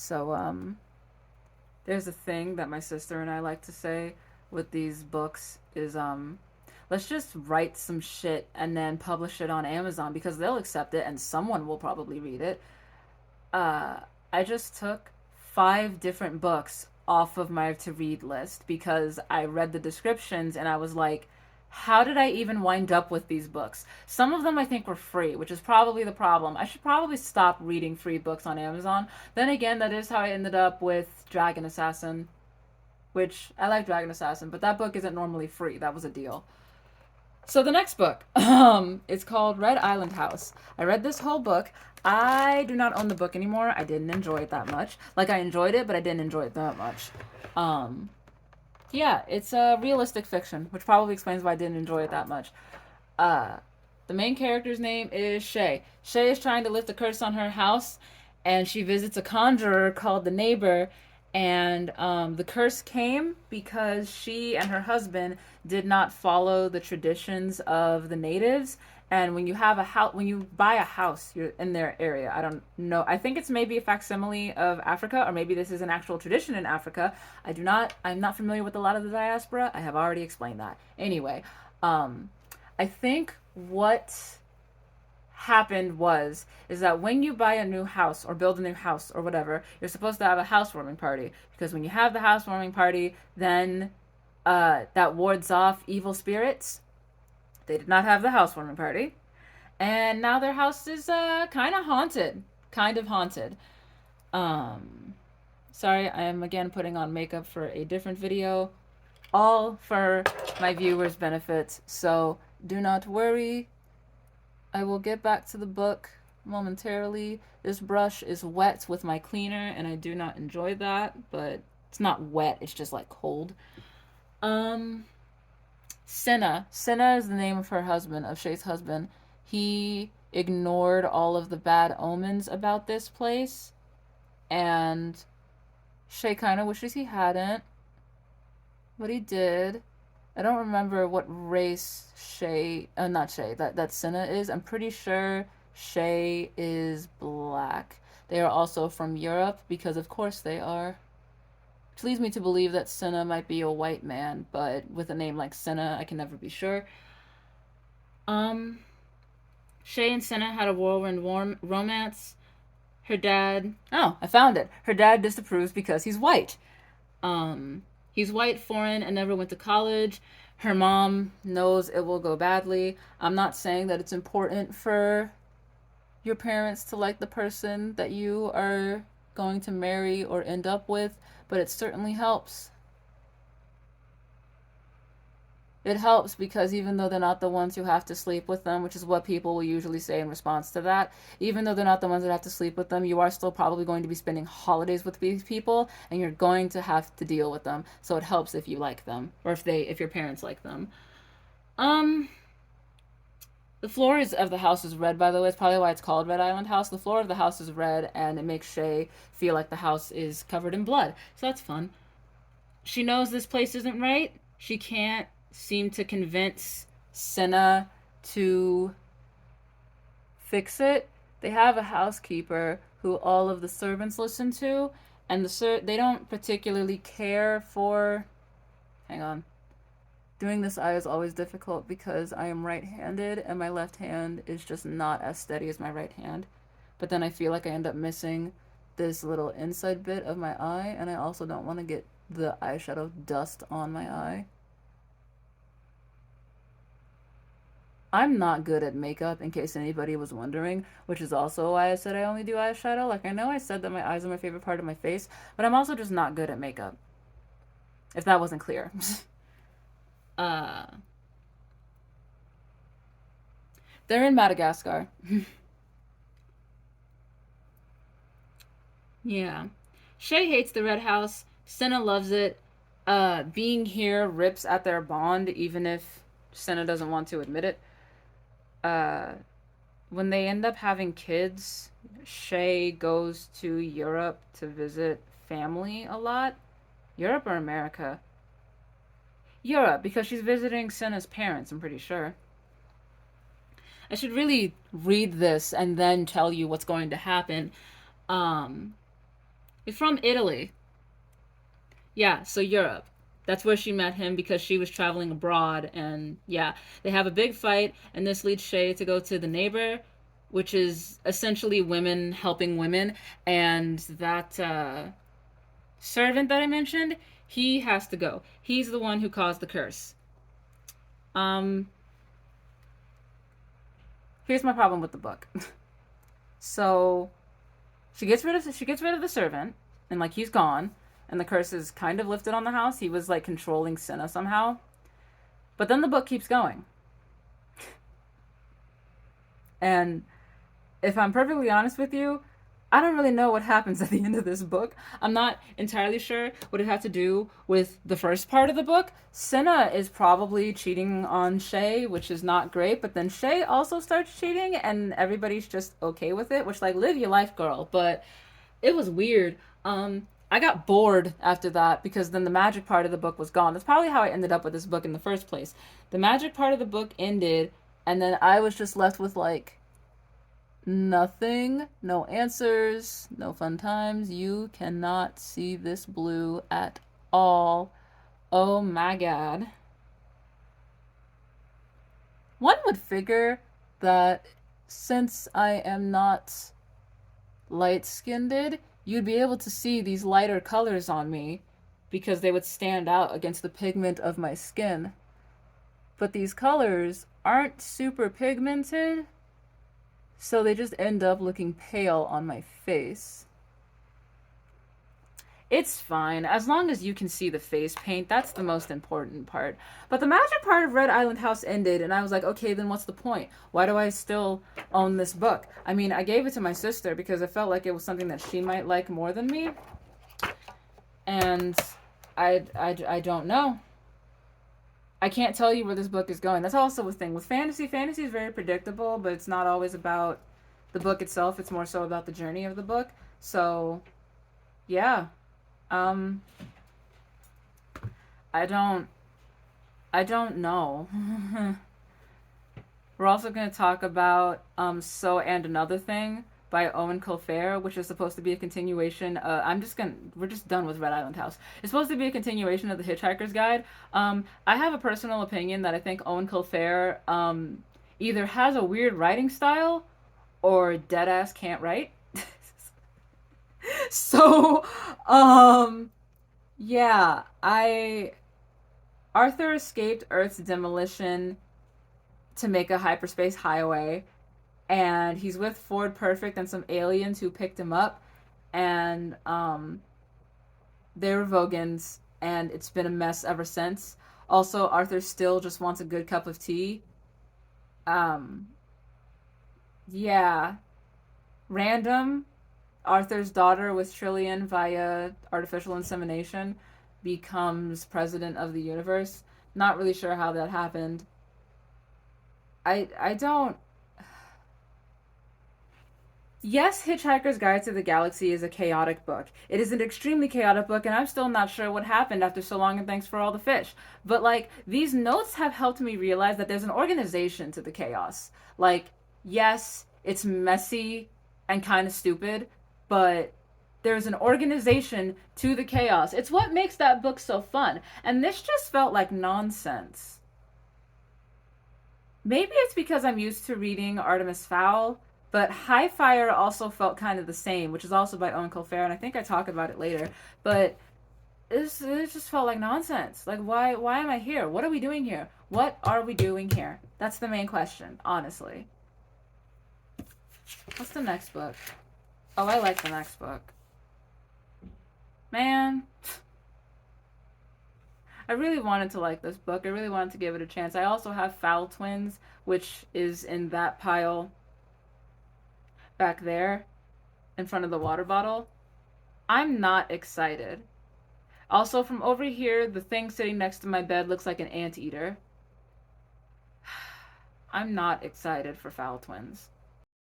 So, there's a thing that my sister and I like to say with these books is, let's just write some shit and then publish it on Amazon because they'll accept it and someone will probably read it. uh, I just took 5 different books off of my to read list because I read the descriptions and I was like, how did I even wind up with these books? Some of them I think were free, which is probably the problem. I should probably stop reading free books on Amazon. Then again, that is how I ended up with Dragon Assassin, which I like Dragon Assassin, but that book isn't normally free. That was a deal. So the next book, it's called Red Island House. I read this whole book. I do not own the book anymore. I didn't enjoy it that much. Like I enjoyed it, but I didn't enjoy it that much. Um, yeah, it's a realistic fiction, which probably explains why I didn't enjoy it that much. Uh, the main character's name is Shay. Shay is trying to lift a curse on her house, and she visits a conjurer called the Neighbor. And the curse came because she and her husband did not follow the traditions of the natives. And when you have a house, when you buy a house, you're in their area. I don't know. I think it's maybe a facsimile of Africa, or maybe this is an actual tradition in Africa. I do not. I'm not familiar with a lot of the diaspora. I have already explained that. Anyway, um, I think what happened was is that when you buy a new house or build a new house or whatever, you're supposed to have a housewarming party because when you have the housewarming party, then that wards off evil spirits. They did not have the housewarming party, and now their house is kind of haunted, kind of haunted. Um, Sorry, I am again putting on makeup for a different video, all for my viewers' benefit. So do not worry, I will get back to the book momentarily. This brush is wet with my cleaner, and I do not enjoy that, but it's not wet, it's just like cold. Um, Senna. Senna is the name of her husband, of Shay's husband. He ignored all of the bad omens about this place, and Shay kind of wishes he hadn't, but he did. I don't remember what race Shay, not Shay, that Senna is. I'm pretty sure Shay is black. They are also from Europe because, of course, they are. Which leads me to believe that Senna might be a white man, but with a name like Senna, I can never be sure. Um, Shay and Senna had a whirlwind romance. Her dad, oh, I found it. Her dad disapproves because he's white. He's white, foreign, and never went to college. Her mom knows it will go badly. I'm not saying that it's important for your parents to like the person that you are going to marry or end up with, but it certainly helps. It helps because even though they're not the ones who have to sleep with them, which is what people will usually say in response to that, even though they're not the ones that have to sleep with them, you are still probably going to be spending holidays with these people and you're going to have to deal with them. So it helps if you like them or if your parents like them. Um the floor is of the house is red, by the way. It's probably why it's called Red Island House. The floor of the house is red and it makes Shay feel like the house is covered in blood. So that's fun. She knows this place isn't right. She can't seem to convince Senna to fix it. They have a housekeeper who all of the servants listen to, and they don't particularly care for. Hang on. Doing this eye is always difficult because I am right-handed and my left hand is just not as steady as my right hand. But then I feel like I end up missing this little inside bit of my eye, and I also don't want to get the eyeshadow dust on my eye. I'm not good at makeup, in case anybody was wondering, which is also why I said I only do eyeshadow. Like, I know I said that my eyes are my favorite part of my face, but I'm also just not good at makeup, if that wasn't clear. uh, they're in Madagascar. Yeah. Shay hates the red house. Senna loves it. Being here rips at their bond, even if Senna doesn't want to admit it. Uh, when they end up having kids, Shay goes to Europe to visit family a lot. Europe or America? Europe, because she's visiting Senna's parents, I'm pretty sure. I should really read this and then tell you what's going to happen. Um, He's from Italy. Yeah, so Europe. That's where she met him because she was traveling abroad. And yeah, they have a big fight, and this leads Shay to go to the neighbor, which is essentially women helping women. And that servant that I mentioned, he has to go. He's the one who caused the curse. Um, Here's my problem with the book. So she gets rid of the servant, and like he's gone, and the curse is kind of lifted on the house. He was like controlling Cinna somehow. But then the book keeps going. And if I'm perfectly honest with you, I don't really know what happens at the end of this book. I'm not entirely sure what it had to do with the first part of the book. Cinna is probably cheating on Shay, which is not great, but then Shay also starts cheating and everybody's just okay with it, which like live your life, girl. But it was weird. I got bored after that because then the magic part of the book was gone. That's probably how I ended up with this book in the first place. The magic part of the book ended, and then I was just left with like nothing, no answers, no fun times. You cannot see this blue at all. Oh my god. One would figure that since I am not light skinned, you'd be able to see these lighter colors on me because they would stand out against the pigment of my skin. But these colors aren't super pigmented, so they just end up looking pale on my face. It's fine. As long as you can see the face paint, that's the most important part. But the magic part of Red Island House ended, and I was like, okay, then what's the point? Why do I still own this book? I mean, I gave it to my sister because I felt like it was something that she might like more than me. And I don't know. I can't tell you where this book is going. That's also a thing. With fantasy, fantasy is very predictable, but it's not always about the book itself. It's more so about the journey of the book. So, yeah. Um, I don't I don't know. We're also going to talk about So and Another Thing by Owen Colfair, which is supposed to be a continuation. We're just done with Red Island House. It's supposed to be a continuation of The Hitchhiker's Guide. I have a personal opinion that I think Owen Colfair either has a weird writing style or deadass can't write. So, yeah, I Arthur escaped Earth's demolition to make a hyperspace highway, and he's with Ford Perfect and some aliens who picked him up, and they're Vogans, and it's been a mess ever since. Also, Arthur still just wants a good cup of tea. Um, yeah, random. Arthur's daughter with Trillian via artificial insemination becomes president of the universe. Not really sure how that happened. I don't. Yes, Hitchhiker's Guide to the Galaxy is a chaotic book. It is an extremely chaotic book, and I'm still not sure what happened after so long, and thanks for all the fish. But, like, these notes have helped me realize that there's an organization to the chaos. Like, yes, it's messy and kind of stupid, but there's an organization to the chaos. It's what makes that book so fun. And this just felt like nonsense. Maybe it's because I'm used to reading Artemis Fowl, but High Fire also felt kind of the same, which is also by Owen Colfair, and I think I talk about it later. But it just felt like nonsense. Like, why am I here? What are we doing here? What are we doing here? That's the main question, honestly. What's the next book? Oh, I like the next book. Man, I really wanted to like this book. I really wanted to give it a chance. I also have Foul Twins, which is in that pile back there in front of the water bottle. I'm not excited. Also, from over here, the thing sitting next to my bed looks like an anteater. I'm not excited for Foul Twins.